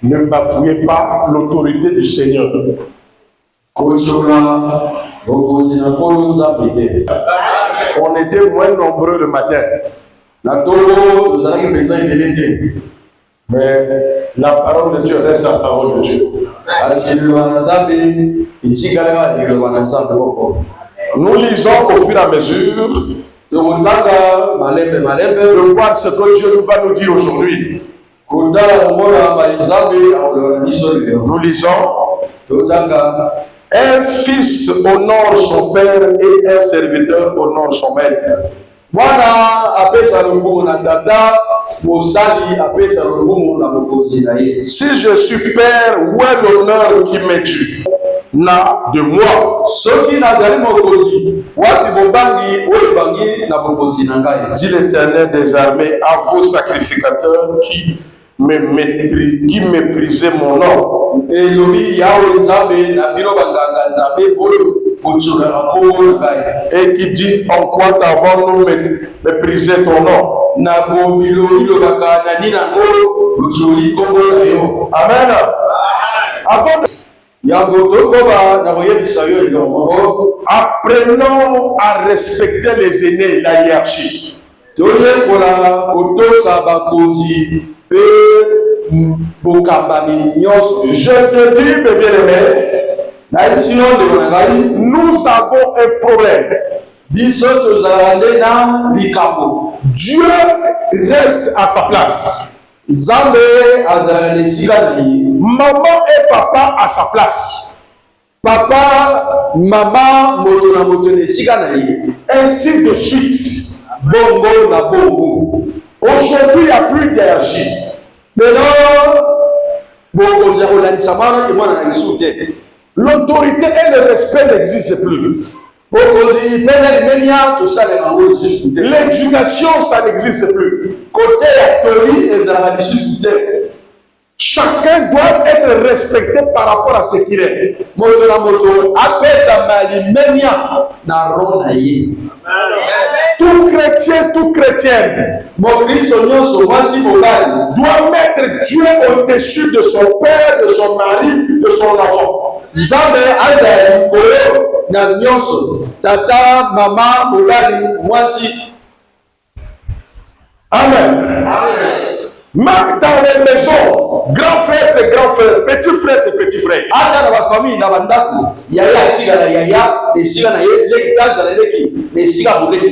Ne bafouez pas l'autorité du Seigneur. On était moins nombreux le matin. Mais la parole de Dieu reste la parole de Dieu. Nous lisons au fur et à mesure de voir ce que Dieu va nous dire aujourd'hui. Nous lisons: un fils honore son père et un serviteur honore son maître. Si je suis père, où est l'honneur qui m'est dû? Na de moi. Dit l'Éternel des armées à vos sacrificateurs qui méprisaient mon nom. Et qui dit: en quoi avons-nous méprisé ton nom? Amen. Apprenons à respecter les aînés, la hiérarchie. Je te dis, mes bien-aimés, nous avons un problème. Dieu reste à sa place. Maman et papa à sa place. Papa, maman, ainsi de suite. Aujourd'hui, il n'y a plus d'énergie. L'autorité et le respect n'existent plus. L'éducation, ça n'existe plus. Chacun doit être respecté par rapport à ce qu'il est. Tout chrétien, toute chrétienne doit mettre Dieu au-dessus de son père, de son mari, de son enfant. Amen. Même dans les maisons, grand frère c'est grand frère, petit frère c'est petit frère.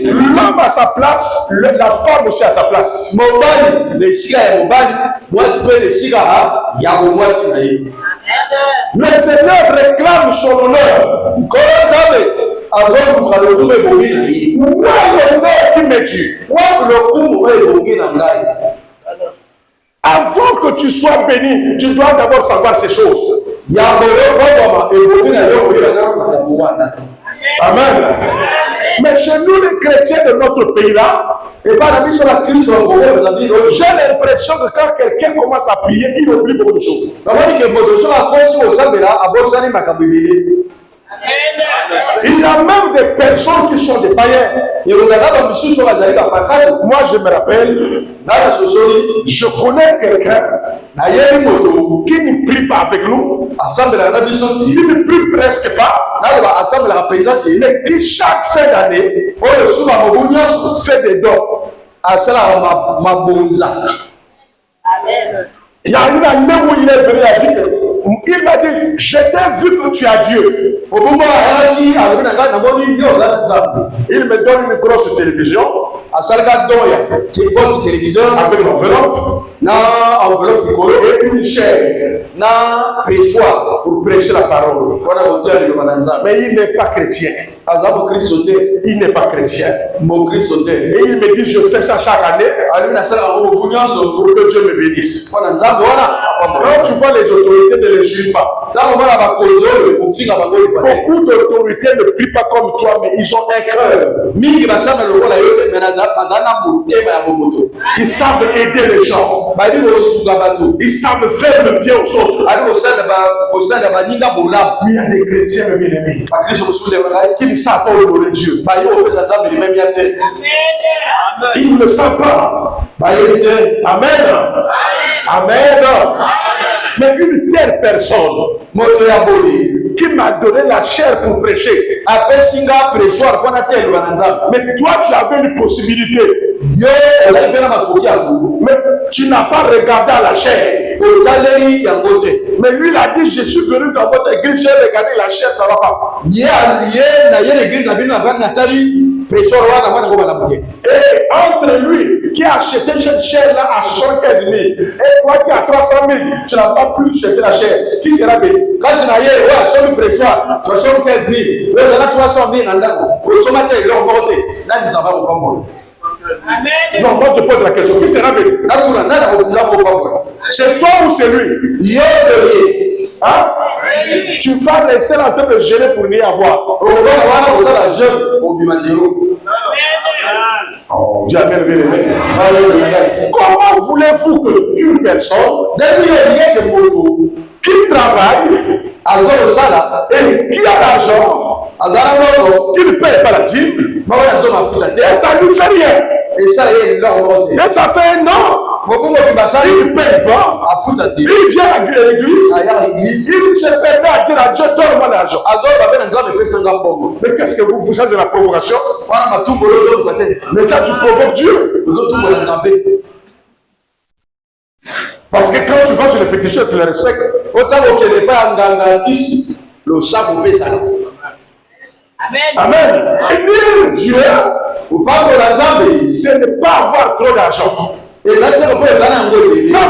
L'homme à sa place, la femme aussi à sa place. Le Seigneur réclame son honneur. Où est l'honneur qui me tue? Avant que tu sois béni, tu dois d'abord savoir ces choses. Amen. Mais chez nous, les chrétiens de notre pays-là, j'ai l'impression que quand quelqu'un commence à prier, il oublie beaucoup de choses. Il y a même des personnes qui sont des païens. Moi, je me rappelle, je connais quelqu'un qui ne prie pas avec nous, qui ne prie presque pas, mais qui chaque fin d'année fait des dons. Il y a une année où il est venu à dire, il m'a dit: je t'ai vu que tu as Dieu. Il me donne une grosse télévision avec l'enveloppe et une chaise pour prêcher la parole. Mais il n'est pas chrétien. Il n'est pas chrétien. Et il me dit: je fais ça chaque année pour que Dieu me bénisse. Quand tu vois les autorités, ne les juge pas. toi. Beaucoup d'autorités ne prient pas comme toi, mais ils ont un cœur. Ils savent aider les gens. Ils savent faire le bien aux autres. Mais il y a des chrétiens bien-aimés qui ne savent pas honorer Dieu. Ils ne le savent pas. Amen. Amen. Mais une telle personne qui m'a donné la chair pour prêcher. Mais toi, tu avais une possibilité. Mais tu n'as pas regardé à la chair. Mais lui, il a dit, je suis venu dans votre église, j'ai regardé la chair, ça ne va pas. Et entre lui qui a acheté cette chair-là à 75 000 et toi qui as 300 000, tu n'as pas pu acheter la chair. Qui sera béni? Quand je n'ai pas 75 000, 300 000, non, moi je pose la question. Qui sera béni? C'est toi ou c'est lui? Hein? Tu vas rester en train de gêner pour n'y avoir. Oh, Dieu a bien aimé. Comment voulez-vous qu'une personne qui travaille et qui a l'argent, qui ne paye pas la dîme, et ça ne lui fait rien? Et ça fait un an. Il ne paye pas. Il vient à l'église. Il se permet à dire à Dieu, donne-moi l'argent. Mais qu'est-ce que vous faites de la provocation? Mais quand tu provoques Dieu. Parce que quand tu vas sur les féticheurs, tu les respectes. Amen. Bénir Dieu, ce n'est pas avoir trop d'argent. Non,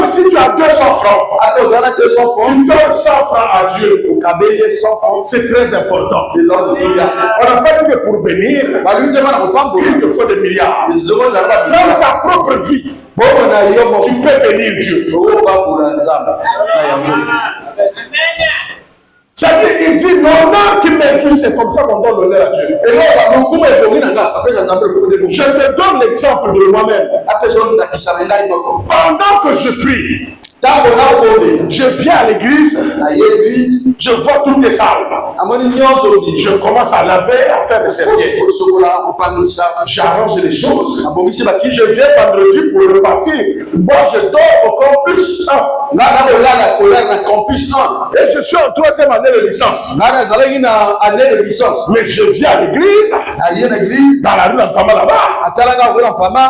mais si tu as 200 francs, tu donnes 100 francs à Dieu. C'est très important. On n'a pas dit que pour bénir, il te faut des milliards. Dans ta propre vie, tu peux bénir Dieu. C'est-à-dire, il dit l'honneur qui m'est dû, c'est comme ça qu'on donne l'honneur à Dieu. Je te donne l'exemple de moi-même. Pendant que je prie, je viens à l'église, je vois toutes les salles. Je commence à laver, à faire des serviettes. J'arrange les choses. Je viens vendredi pour repartir. Moi, je dors au campus 1. Et je suis en 3e année de licence. Mais je viens à l'église, dans la rue en Pama là-bas.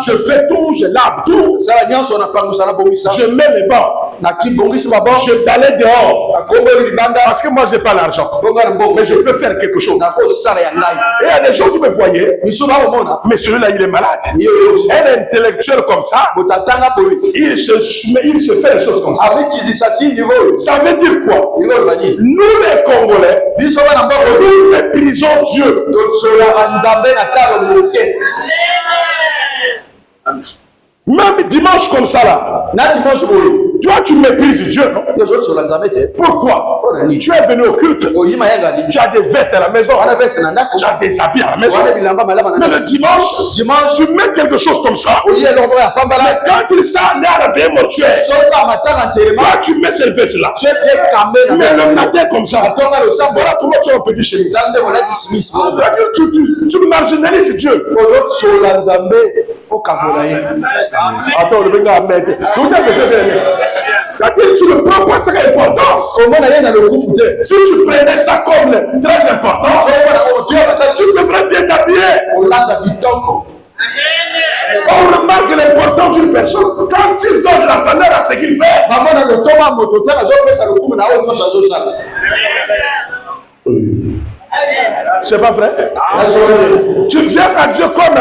Je fais tout, je lave tout. Je mets les bancs. Je balaye dehors. Parce que moi, je n'ai pas l'argent. Mais je peux faire quelque chose. Et il y a des gens qui me voyaient. Mais celui-là, il est malade. Un intellectuel comme ça, il se fait les choses comme ça. Ça veut dire quoi? Nous, les Congolais, nous méprisons Dieu. Même dimanche comme ça là, toi tu méprises Dieu, non? Pourquoi? Tu es venu au culte, tu as des vestes à la maison, tu as des habits à la maison. Mais le dimanche, tu mets quelque chose comme ça. Mais quand il s'en est à la mortuaire, toi tu mets cette veste là. Mais le matin comme ça, voilà comment tu es un petit chez nous. Tu marginalises Dieu. Attends, le gars mettre. C'est-à-dire que tu ne prends pas ça comme importance. Si tu prenais ça comme très important, tu devrais bien t'habiller. On remarque l'importance d'une personne quand il donne la valeur à ce qu'il fait. C'est pas vrai? Tu viens à Dieu comme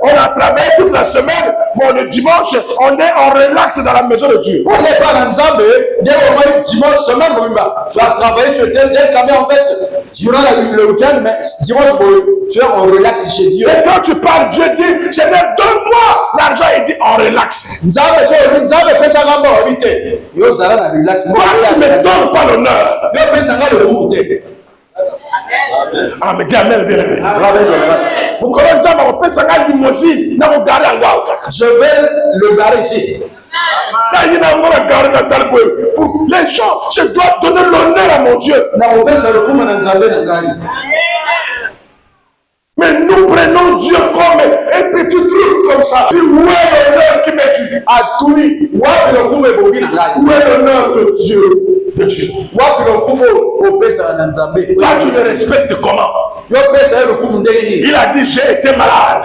on a travaillé toute la semaine. bon, le dimanche, on est en relax dans la maison de Dieu. On n'est pas dans Zambé, dès le dimanche, semaine, tu vas travailler sur tel camion en fait, durant le week-end, mais dimanche, tu es en relax chez Dieu. Et quand tu parles, Dieu dit, Seigneur, donne-moi l'argent, il dit en relax. Nzambe, peut s'en vite. Yo, ça va relax. Toi, tu ne me donnes pas l'honneur. Yo, peut s'en le monter. Ah, mais dis Amen, bien aimé. Vous connaissez ça, on peut s'en aller limousine, dans le garé en Wauka. Je vais le garer ici. Pour les gens, je dois donner l'honneur à mon Dieu. Mais nous prenons Dieu comme un petit truc comme ça. Où est l'honneur qui me tue? À tout lui. Où est l'honneur de Dieu? De Dieu. Là, tu le respectes comment? Il a dit, j'ai été malade.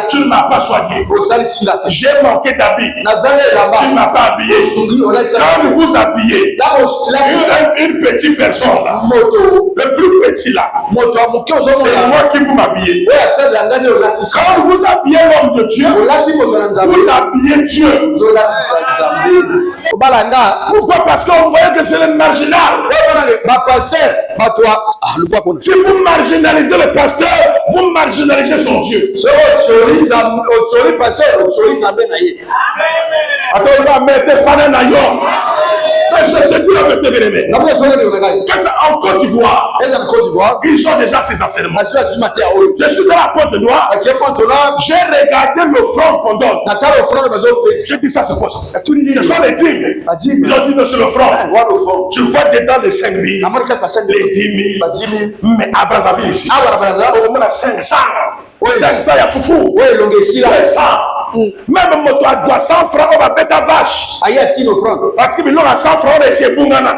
Tu ne m'as pas soigné. J'ai manqué d'habits. Tu ne m'as pas habillé. Quand vous vous habillez, une petite personne là, le plus petit là, c'est moi qui vous m'habillez. Quand vous habillez l'homme de Dieu, vous habillez Dieu. Pourquoi? Parce qu'on voyait que c'est le marginal. Si vous marginalisez le pasteur, vous marginalisez son Dieu. Attends, on va mettre Fana Nayon. Mais je te dis la vérité, bien aimé. En Côte d'Ivoire, ils ont déjà ces enseignements. Je suis dans la Côte d'Ivoire. J'ai regardé l'offrande qu'on donne. J'ai dit ça, c'est quoi ça? Ce sont les dîmes. Ils ont dit non, c'est l'offrande. Je vois dedans les 5 000, les 10 000. Mais à Brazzaville ici, on a 500. 500, il y a foufou. 500. Même moto à 200 francs, on va mettre ta vache. Parce que nous, à 100 francs, on est chez Bungana.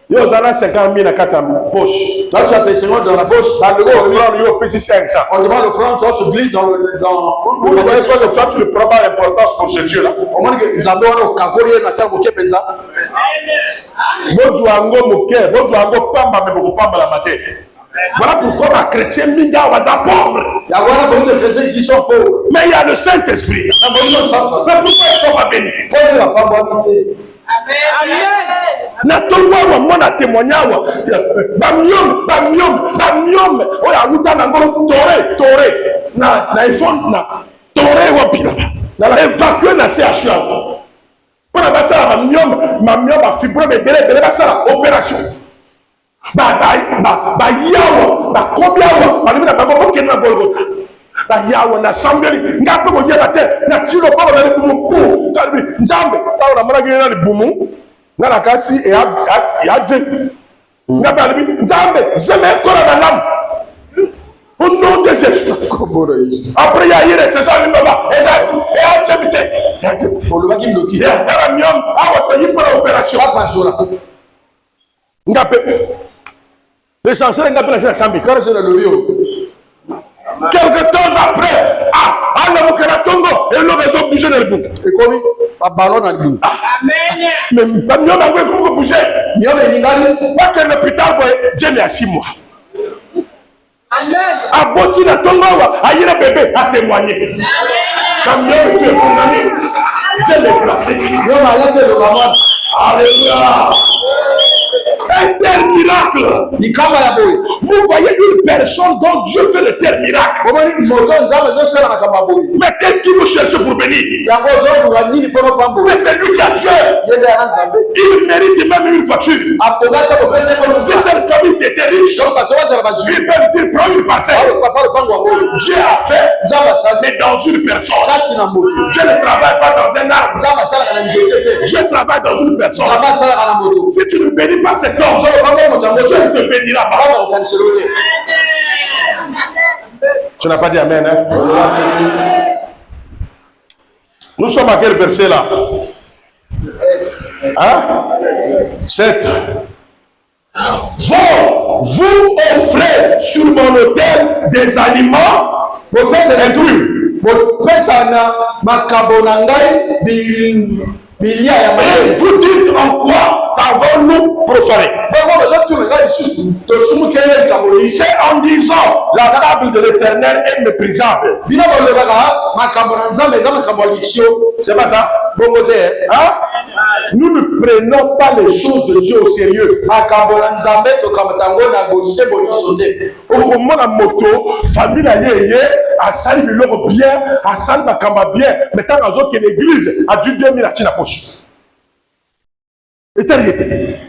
Yo, ça a 50 000 à 4 poche. Là, tu as tes secondes dans la poche. On demande le franc, toi, se glisse dans le. Vous ne voyez pas le franc, tu ne prends pas l'importance pour ce Dieu-là. On dit que nous avons un na terre moké penza. Voilà pourquoi ma chrétien Minga va pauvre. Mais il y a le Saint-Esprit. C'est pourquoi ils ne sont pas bénis. Natongwa wa mwana témoignage bamiom oya uta nango tore na iPhone na tore wa pila na évacuer na CHU pour la basala bamiom ba fibrome bele basala opération ba yawa ba kobiawa ba libina bango bokena na Golgotha ba yawa na sambeli ngape ko yeba te na tilo pa na bumu kalbi nzambe tawo na mara gina na bumu ngana kasi ya dje ngape alibi nzambe jamais kora na lam au nom de Jésus. Après il y a eu les saisons de baba exact et a tchebite on le va qui bloquer ya miom awa to yi pour opération pas sola ngape l'essentiel ngape la sambi quand c'est le bio. Quelque temps après, le Mukeratongo et le réseau bougé dans le bout. Et comme un ballon dans le bout. Mais nous avons bougé. Nous avons pas que l'hôpital, Dieu est à 6 mois. Amen. À Botina Tongo, à Yéra bébé, à témoigner. Comme nous avons été condamnés, Dieu est placé. Nous avons laissé le Ramon. Alléluia. Un tel miracle. Vous voyez une personne dont Dieu fait le tel miracle. Mais quel qui vous cherche pour bénir? Mais c'est lui qui a Dieu. Il mérite même une voiture. Si cette famille était riche, il peut dire prends une parcelle. Dieu a fait, mais dans une personne. Je ne travaille pas dans un arbre. Je travaille dans une personne. Si tu ne bénis pas cet homme, Dieu ne te bénira pas. Tu n'as pas dit Amen, hein? Nous sommes à quel verset là? Hein? 7. Vous offrez sur mon autel des aliments. Votre frère c'est intrus. Votre frère c'est ma kabonangai. Et vous dites en quoi qu'avons-nous profané? C'est en disant la table de l'Éternel est méprisable. C'est pas ça? Hein? Nous ne prenons pas les choses de Dieu au sérieux. Au moment la moto, famille na yeye, a sali biloko bien, a sali makamba bien, mais tant que que l'église a dû 2000 à la poche. Et tel était.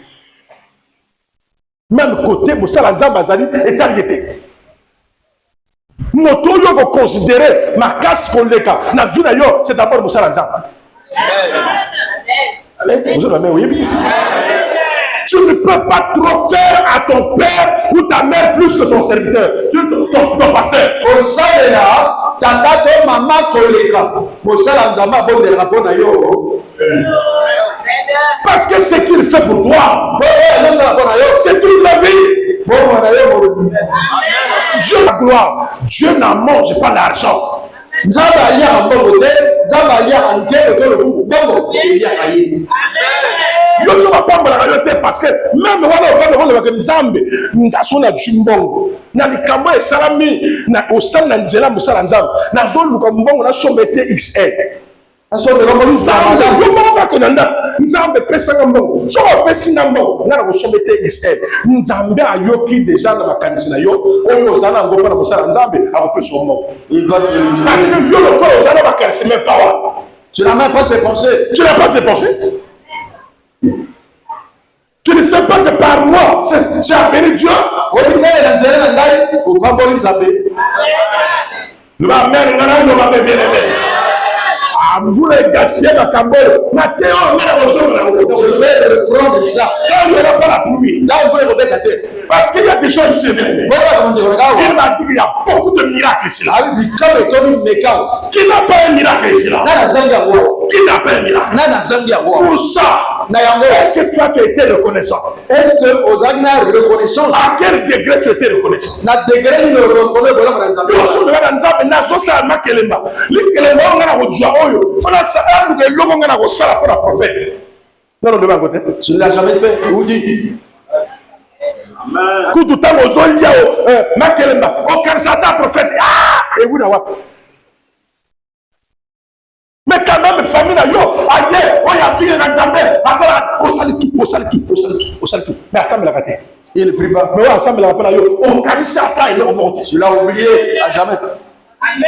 Même côté, Moussa Nzamba Zali, et tel était. Moto yo ko considérer ma casse pour les cas. Na vie na yo, c'est d'abord Moussa Nzamba. Vous avez la main, oui. Tu ne peux pas trop faire à ton père ou ta mère plus que ton serviteur, ton pasteur. Pour ça, là, tata to maman koleka. Pour ça, là, nous avons des rapports d'ailleurs. Parce que ce qu'il fait pour toi, c'est toute la vie. Dieu la gloire. Dieu n'en mange pas l'argent. Yo so va pas la réalité parce que même on va nzambe ndasona chimbongo na likambo e salami na osala na nzela musala nzambe na zo luka mbongo na sombete XL aso de longo nzambe yo mbongo konanda nzambe pesa mbongo so va pesa mbongo na ko sombete XL nzambe ayoki déjà na makanisi na yo oyo ozana ngomba na musala nzambe akopesa mbongo parce que yo le corps ozana makanisi même pas. Tu n'as même pas ses pensées. Tu n'as pas ses pensées. Tu ne sais pas que par moi, tu as béni Dieu. Nous va mère, nous va bien aimé. Ah, vous les gaspillez dans Cambodge. Mathéo, on a retour. Je vais reprendre ça. Quand il n'y aura pas la pluie. Là, on veut le remettre à terre. Parce qu'il y a des choses ici, bien aimé. Il m'a dit qu'il y a beaucoup de miracles ici là. Qui n'a pas un miracle ici là? Qui n'a pas un miracle? Pour ça, est-ce que tu as été reconnaissant? Est-ce que aux agnes reconnaissance? À quel degré tu étais reconnaissant? Na degré ni reconnaît voilà mon nzambe. Yo na nzambe na zo sala makelemba. Likelemba ngana ko jua oyo. Fala sa andu ke logo ngana ko sala pour la prophète. Non non de ma côté. Tu ne l'as jamais fait. Où dit? Amen. Tout temps aux olia makelemba. O kansata prophète. Ah et vous na wapi? Mais quand même, famille, aïe, on y a fille dans Nzambe, on salue tout. Mais ensemble, la gâté. Il ne prie pas. Mais ensemble, la gâté, on caresse à taille, on monte. Tu l'as oublié à jamais.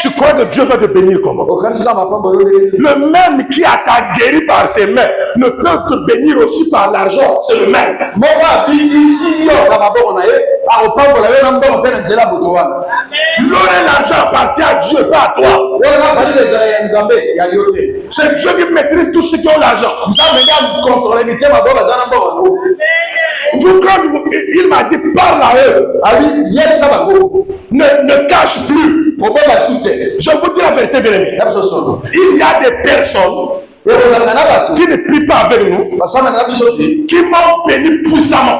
Tu crois que Dieu va te bénir comment? Le même qui a t'a guéri par ses mains ne peut te bénir aussi par l'argent. C'est le même. L'or et l'argent appartient à Dieu, pas à toi. C'est Dieu qui maîtrise tous ceux qui ont l'argent. Il m'a dit, parle à eux. Ne cache plus. Je vous dis la vérité, bien aimé. Il y a des personnes qui ne prient pas avec nous, qui m'ont béni puissamment.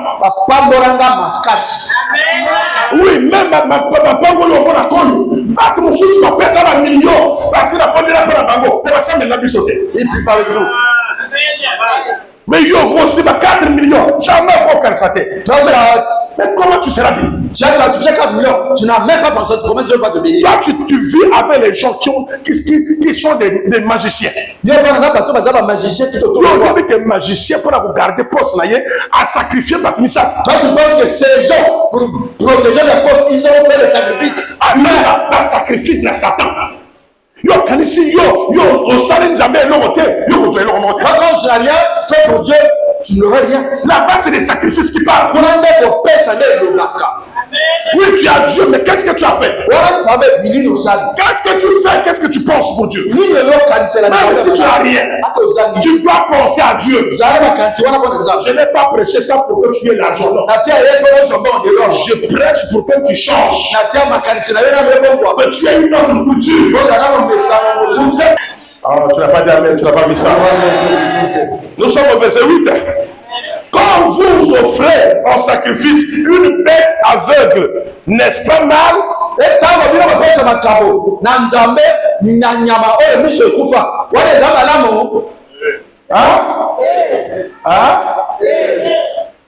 Oui, même ma pango yoko na koyo. Pas que mon fils soit payé ça un million parce qu'il a pas de la pango. Mais ça, mais la bisoté. Il prie pas avec nous. Mais yo aussi 4 millions. Jamais faut qu'elle soit. Mais comment tu seras béni? Tu as touché 4 millions. Tu n'as même pas pensé comment Dieu va te bénir. Toi, tu vis avec les gens qui sont des magiciens. Il y a des magiciens qui te trouvent. Des magiciens pour garder poste là, à sacrifier ma missa. Toi, tu penses que ces gens, pour protéger les postes, ils ont fait des sacrifices. Un sacrifice de Satan. Yo, kanisi, yo, on s'allait jamais l'autre. Yo, tu n'as rien fait pour Dieu. Tu n'aurais rien. Là-bas, c'est des sacrifices qui parlent. Oui, tu as Dieu, mais qu'est-ce que tu as fait? Qu'est-ce que tu fais? Qu'est-ce que tu penses pour Dieu? Même si tu n'as rien, tu dois penser à Dieu. Je n'ai pas prêché ça pour que tu aies l'argent. Non. Je prêche pour que tu changes. Que tu aies une autre culture. Ah, tu n'as pas dit amen, tu n'as pas vu ça. Nous sommes au verset 8. Quand vous offrez en sacrifice une bête aveugle, n'est-ce pas mal?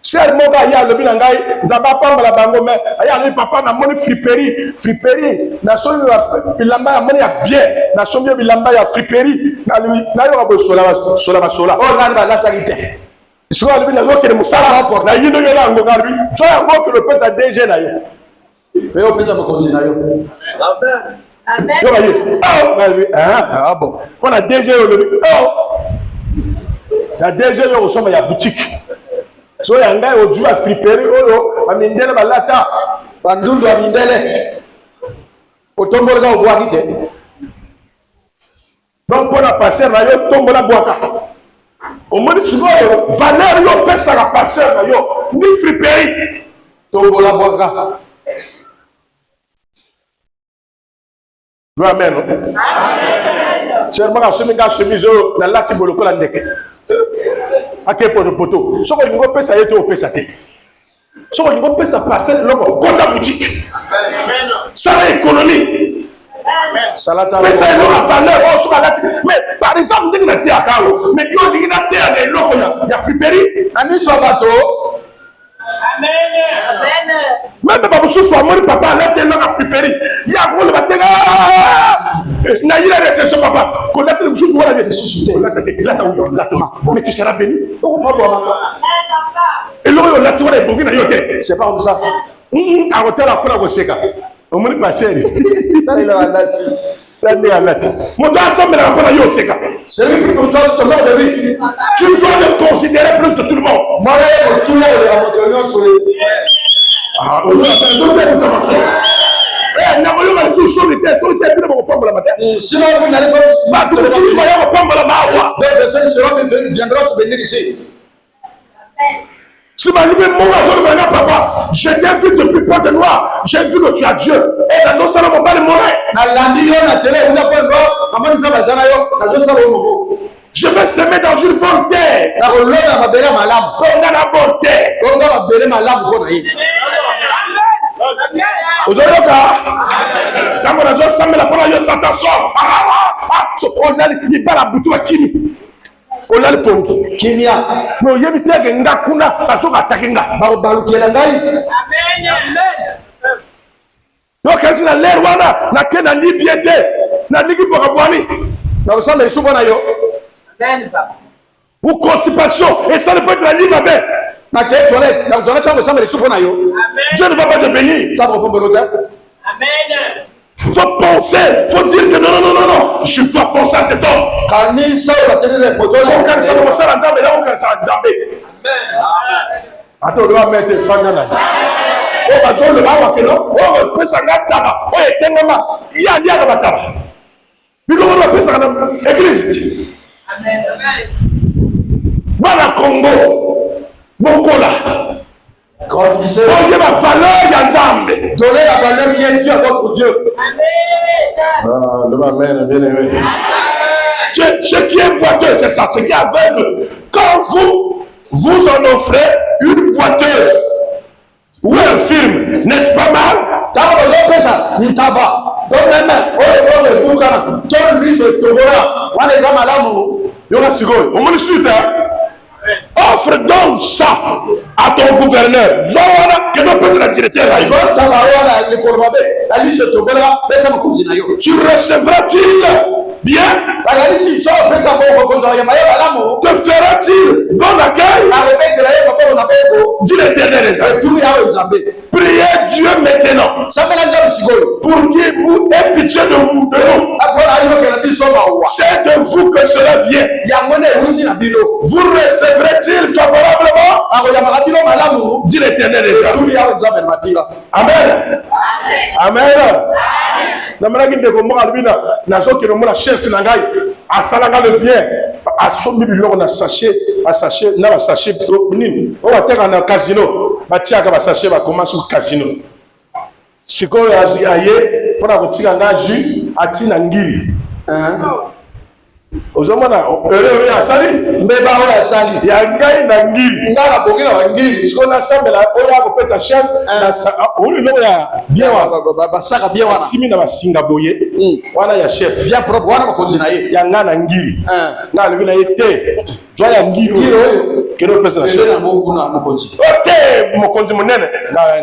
Cher moga ya lobi na ngai nzamba pamba bango mais aya le papa na moni friperie na so bilamba ya moni ya bien na so bien bilamba ya friperie na lui na yo ba sola Oh ngani ba lata kite. soit le na zo kele musala rapport na yindo yo na ngo ngarbi so ya ngo que le pesa DG na yo Mais au pesa mo na yo. Amen. yo ba ye oh ngarbi Ah bon. on a DG yo lobi oh na DG yo so ya boutique so ya ngai oju a friperie oyo amindele balata Bandundu amindele. Otombolo ga obwa kite. Donc pour la passer na yo tombola boaka au moins tu vois valeur yo pesa la passer na yo ni friperie Tombola boka. amen amen cher maka somi ga chemise na lati boloko la ndeke ake poto soko ngo pesa yeto pesa te soko ngo pesa passer loko konta boutique amen ça économie Salata. pesa yo attendeur o soko lati mais par exemple ndenge na te akalo mais yo ndenge na te na loko ya friperie Ami so bato. Amen. même pas pour soi moi papa là t'es là préféré il y a pour le matin na il a laissé son papa qu'on a tout sous voilà des sous là mais tu seras béni Oh papa. et là là tu vois les bougies na yote C'est pas comme ça. à hôtel après la goseka au moins passer Ça il a lati. là ne alati moi dois ensemble la après la yoseka C'est lui qui pour toi de mort de vie. tu dois le considérer plus que tout le monde Moi là tout le monde sur le. ah aujourd'hui c'est tout le temps eh na yo ba tu so vite so te pile ko pombola matin Sinon vous n'allez pas. ba tu si so ya ko pombola mawa Des personnes viendront se bénir ici. si ma libé mon argent de ma papa, je t'ai vu depuis Pointe Noire, j'ai vu que tu as Dieu. Et la zone mon bas de mon Na landi yo na télé ou na point bas, amani za bazana yo, na zo sala mo. je vais semer dans une bonne terre. Na ko lona mabele malam. On a la bonne terre. Ko nga mabele malam ko na yi. Aujourd'hui, quand on a dit ça, mais la première fois, ça sort. On a dit, pas la boutou à Kimi. On a le pont. Kimia. Mais il y a des gens qui ont attaqué. Ba balukiela ngai. Amen. Donc, quand c'est l'air, on a na libiété, na ligi pour abouani. Na ko sala isu bona yo. Amen, papa. Ou constipation, et ça ne peut être la libre avec. Na ke toilette, na ko sala sala isu bona yo. Dieu ne va pas te bénir. Ça va pombo lote. Amen. Faut penser, faut dire que non, je dois penser à cet homme. Kani sa la télé poto On na. can't say ça dans Nzambe, là on can't say Nzambe. Attends, on va mettre fanga là. Oh, bah, on le va voir que non. Oh, on ça taba. Oh, et tengama. Il y a dia ba taba. Puis on va faire ça dans l'église. Amen. Bana Congo. Bokola. Grandissez. Oh, il y a ma valeur ya Nzambe. Donnez la valeur qui est due à votre Dieu. Amen. Ah, le amen, bien aimé. Ce qui est boiteux, c'est ça, ce qui est aveugle. Quand vous en offrez une boiteuse ou un film, n'est-ce pas mal? Taba zo pesa ntaba. Donc même o bukana. Ton lui se tobora. Wana za malamu. Yoga Sigoy, au moins suite, offre donc ça à ton gouverneur. Zawana, que nous peut la directeur. Zo taba wana le kolbabe. Ali se tobora pesa mkuzi na yo. Tu recevras-t-il bien? Ali si so pesa bo ko ndo ya malamu. Te fera-t-il bon accueil? Ale mekela yo ko na beko. Dis l'Éternel déjà. Tout ya o Nzambe. Priez Dieu maintenant Samela za bisigolo. pour qu'il vous ait pitié de vous, de nous. Apona yo kela biso ba wa. C'est de vous que cela vient. Ya ngone uzi na bino. Vous recevrez-il favorablement? Ako ya makabilo malamu. Dit l'Éternel déjà. Tout ya o Nzambe na mapila. Amen. Amen. Namalaki ndeko moko alobina nazoki nomona chef na ngai asalanga le bien asombi biloko na sachet asachet na basachet nini oyo bateka na casino batiaka basachet bakomansi ku casino sikoyo aye mpona kotika nga jus ati na ngili ozomona erreur oyo asali Mbeba oyo asali. ya ngai na ngili Ngala boki na wangili. sikoyo nasambela oyo akopesa chef oyo biloko ya bien wana basaka bien wana. simi na basinga boye wana ya chef Bien propre wana makonzi na ye. ya nga na ngili nga alobi na ye te zwa ya ngili Ngili oyo oyo. Kino pesa na Tende na Mungu na mokonzi. Ok, mokonzi munene.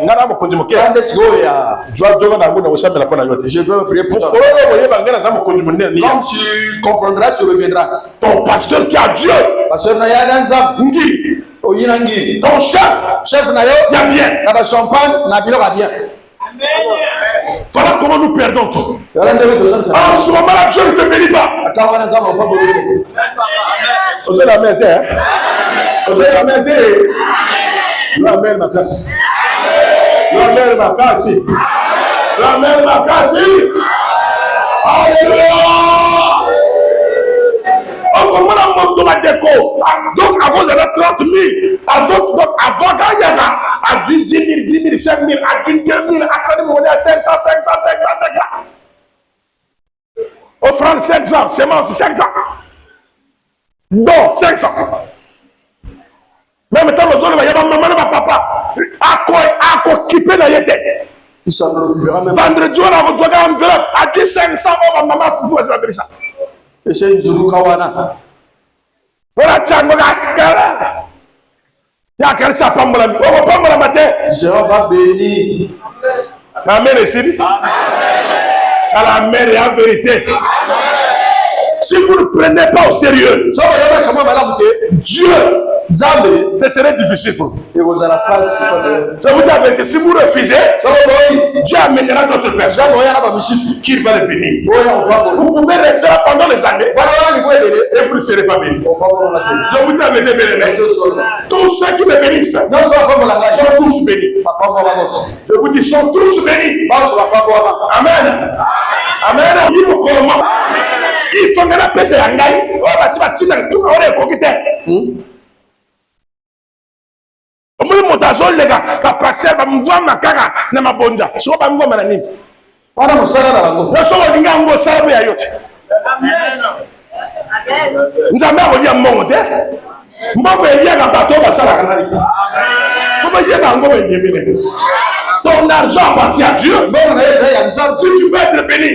Ngana mokonzi moke. Kande sigoya. Joa joga na nguna osha mela pona yote. Je veux prier pour toi. Koro boye bangana za mokonzi munene. Quand tu comprendras, tu reviendras. Ton pasteur qui a Dieu. Pasteur na ya danza. Ngi. Oyina ngi. Ton chef. Chef na yo. Il y a bien. Na ba champagne na bilo ba bien. Amen. Voilà comment nous perdons tout. Yala ndebe tozana sa. En ce moment-là, Dieu ne te bénit pas. Atawa na zama kwa bolo. Osez la main, hein? Osez la main, la main makasi. La main makasi. La main makasi. Alléluia. On commence à monter la déco. Donc, avant, il y avait 30 000. Donc, avant, il y avait 10 000, 10 000, 5 000, à 2 000, à 5 000, à 500, 500, 500. Offrande 500, semence 500. Don 500. Même temps, nous avons maman et papa. À quoi quitter la yété. Ils s'en occupera même. Vendredi, on a enveloppe. À 10 500, on va maman foufou, c'est pas ça. Et c'est une zulu kawana. On a tient, on a kala. Il y a quelqu'un qui a pas mal. On va pas mal matin. Tu seras pas béni. Amen, ici. C'est la mère et la vérité. Si vous ne prenez pas au sérieux, Dieu, ce serait difficile pour vous. Je vous dis que si vous refusez, Dieu amènera d'autres personnes qui va les bénir. Vous pouvez rester là pendant les années et vous ne serez pas bénis. Je vous dis avec des bénéfices. Tous ceux qui me bénissent sont tous bénis. Je vous dis, sont tous bénis. Amen. Amen. Il faut que la paix soit engagée. Oh, bah, c'est pas tina tout le monde est coquette. Au moins, mon tazol, les gars, quand passer, va me voir ma cara, na ma bonza. So, va me voir ma nani. On a mon salaire à la go. Le soir, on dit qu'on va savoir à yote. Nous avons dit à mon côté. Moi, je viens à bateau, va savoir à la nani. Faut pas dire qu'on va me ton argent appartient à Dieu. Si tu veux être béni,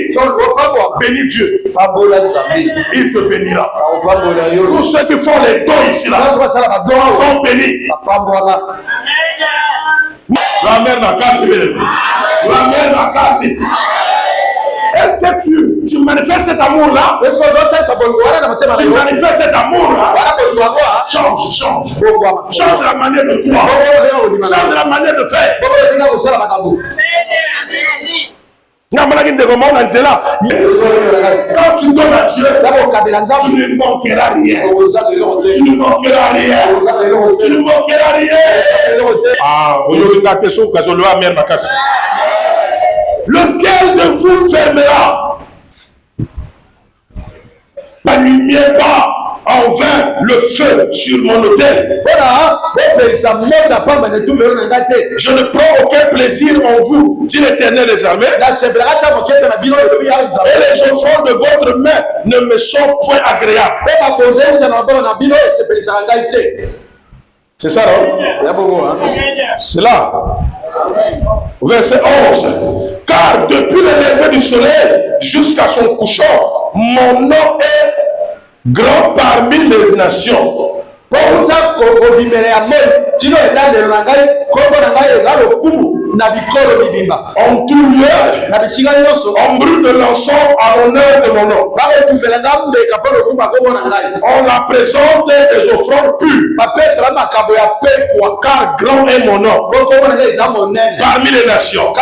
bénis Dieu. Il te bénira. Tous ceux qui font les dons ici là sont bénis. La mère n'a cassé. La mère n'a cassé. Est-ce que tu manifestes cet amour-là? Tu manifestes cet amour-là? Change la manière de croire. Change la manière de faire. Quand tu donnes à Dieu, tu ne manqueras rien. Tu ne manqueras rien. Tu ne manqueras rien. Ah, lequel de vous fermera? N'allumez pas en vain le feu sur mon autel. Je ne prends aucun plaisir en vous, dit l'Éternel des armées. Et les offrandes de votre main ne me sont point agréables. C'est ça, non? C'est là. Verset 11. Car depuis le lever du soleil jusqu'à son couchant, mon nom est grand parmi les nations. En tout lieu, on brûle de l'encens à l'honneur de mon nom. On la présente des offrandes pures. Car grand est mon nom parmi les nations.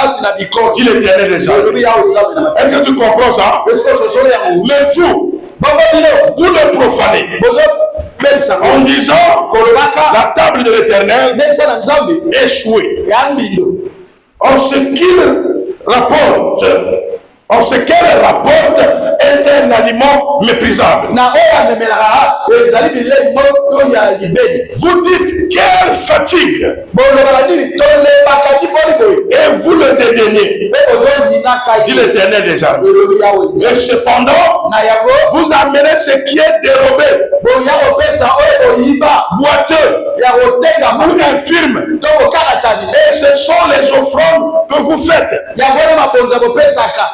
Dit l'Éternel des armées. Est-ce que tu comprends ça? Mais vous le profanez en disant la table de l'Éternel échouée. En ce qu'il rapporte, en ce qu'elle rapporte est un aliment méprisable. Vous dites quelle fatigue, et vous le dédaignez, dit l'Éternel des armées. Et cependant, vous amenez ce qui est dérobé, boiteux, ou infirme. Et ce sont les offrandes que vous faites.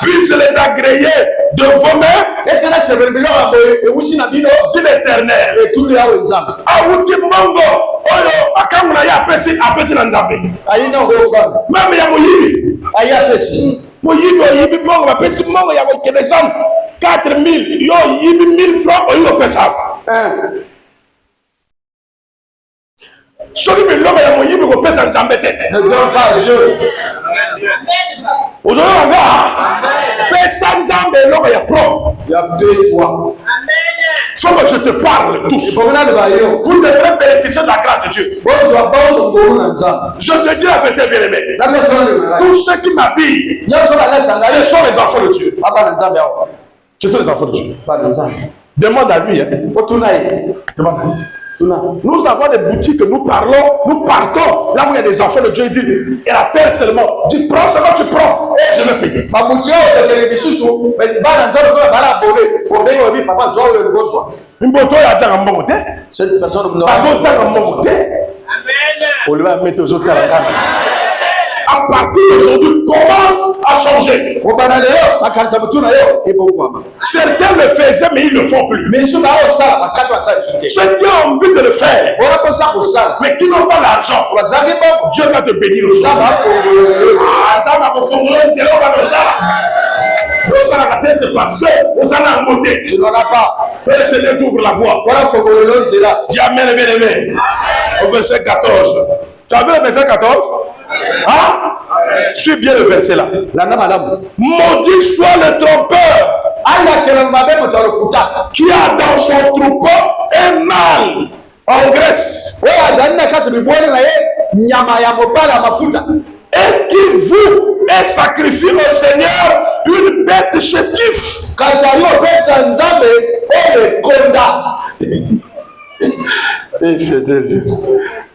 Puis-je les agréer de vos mains? Dit l'Éternel. Awuti mongo oyo akamuna ya apesi na nzambe. Même ya moyibi. Moyibi oyibi mongo bapesi mongo ya kokelezana 4000 yo yibi 1000 francs oyo pesa. Soki biloko ya moyibi kopesa nzambe te. Ne donne pas à Dieu. Ozolanga pesa nzambe eloko ya propre. Ya paie-toi. Faut que je te parle tous. Vous devrez bénéficier de la grâce de Dieu. Je te dis la vérité, bien-aimé. Tous ceux qui m'habillent, ce sont les enfants de Dieu. Ce sont les enfants de Dieu. Demande à lui. Demande à lui. Nous avons des boutiques, nous parlons, nous partons. Là où il y a des enfants de Dieu, il dit, il appelle seulement. Dis, prends ce que tu prends et je vais payer. Cette personne à partir d'aujourd'hui, commence à changer. Certains le faisaient, mais ils ne le font plus. Ceux qui ont envie de le faire, mais qui n'ont pas l'argent, Dieu va te bénir aussi. C'est parce que vous allez en monter. Je n'en ai pas. Que le Seigneur t'ouvre la voie. Dis amen, bien-aimé. Au verset 14. Tu as vu le verset 14? Hein? Suis bien le verset là. Maudit soit le trompeur qui a dans son troupeau un mâle en graisse et qui voue et sacrifie au Seigneur une bête chétive.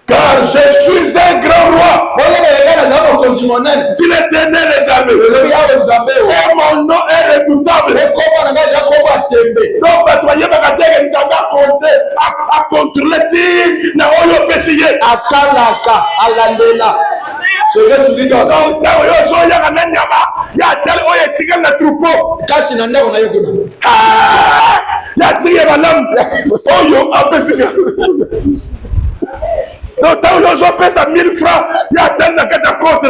Car je suis un grand roi. Dit l'Éternel des armées. Et mon nom est redoutable. Donc, voyez, à contrôler, na oyo pesiye. Ce que tu dis donc. Donc, il y a tel oyo tigre na troupeau. Il y a tigre na l'homme. Oyo apesiye. Donc, tant que je pèse à 1000 francs, il y a tel qui est à contre.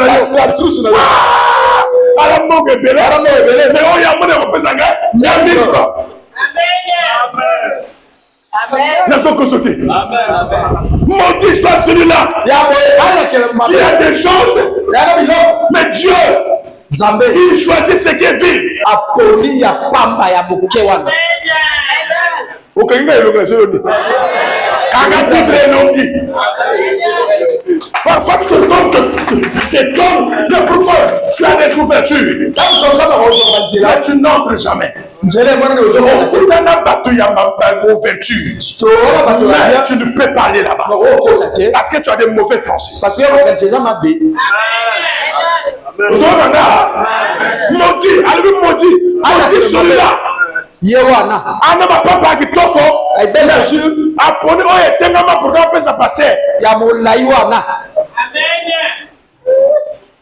Alors, mon bébé, mais on y a mon pèse à 1000 francs. Ne faut que sauter. Maudit soit celui-là. Il y a des choses. Mais Dieu, il choisit ce qui est vil. Parfois tu te donnes mais pourquoi tu as des ouvertures mais tu n'entres jamais. Tu ne peux pas aller là-bas parce que tu as des mauvaises pensées. Maudit, celui-là. Ana papa kitoko aponi oyo etengama pour apesa passer ya molai wana.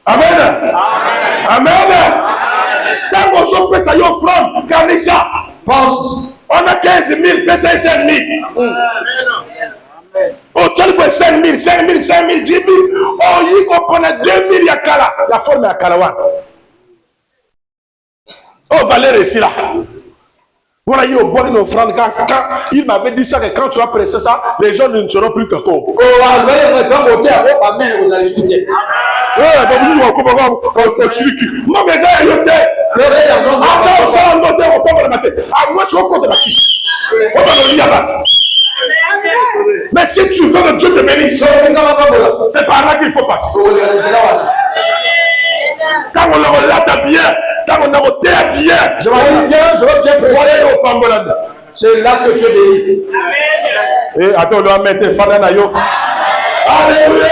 Amen. Amen. Tango ozopesa yo front kanisa pense on a 15 000 pesa 5 000. Autant que 5 000, 5 000, 5 000, 10 000. Oh, il connaît 2 000 ya kala. La forme ya kalawan. Oh, Valère ici là. Voilà, il y a une offrande. Quand il m'avait dit ça, que quand tu vas presser ça, les gens ne seront plus que corps. Oh, mais si tu veux que Dieu te bénisse, c'est par là qu'il faut passer. Quand on l'a bien, quand on a bien, je vais dire bien, je veux bien préparer au Pambolade. C'est là que tu es béni. Et attends, on doit mettre Fanana yo. Alléluia.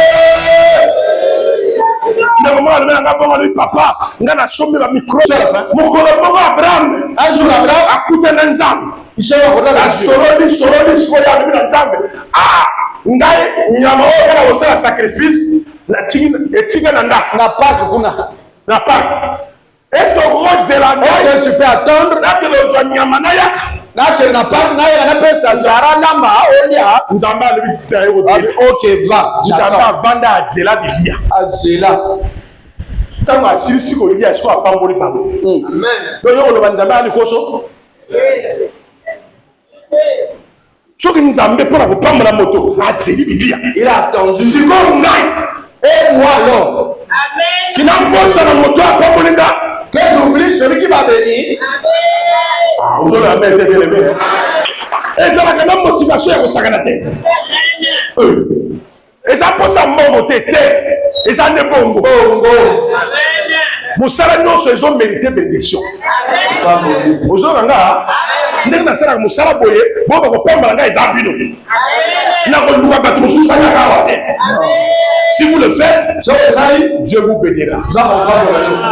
Papa, on a sommé la micro. Mon collègue Abraham, un jour Abraham a coupé un ensemble. Il s'est rendu à ngai nyama oyo kana kosala sacrifice etika na ndako na parc kuna na parc. Est-ce que okozela ngai tu peux attendre nakende ozwa nyama nayaka nakende na parc nayaka napesa zara lamba olia nzambe alobi tita ye kote ok va nzambe avanda azela bilia azela ntango asilisi kolia siko apamboli bango donc yo koloba nzambe ali koso soki nzambe mpona kopambola moto azeli bilia il a attendu sikoyo ngai et moi alors kinakosana moto apamboli nga que j'oublie celui qui m'a béni ozoloba mbe te beleme ezalaka na motivation ya kosakana te eza mposa mbongo te te eza nde bongo mosala nyonso ezomérite bénédiction ozoloba nga ndenge nasalaka mosala boye bo bakopambola nga eza bino nakoluka bato mosusu bayaka awa te. Si vous le faites, Dieu vous bénira.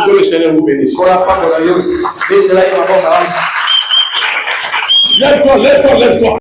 Que le Seigneur vous bénisse. Lève-toi, lève-toi, lève-toi.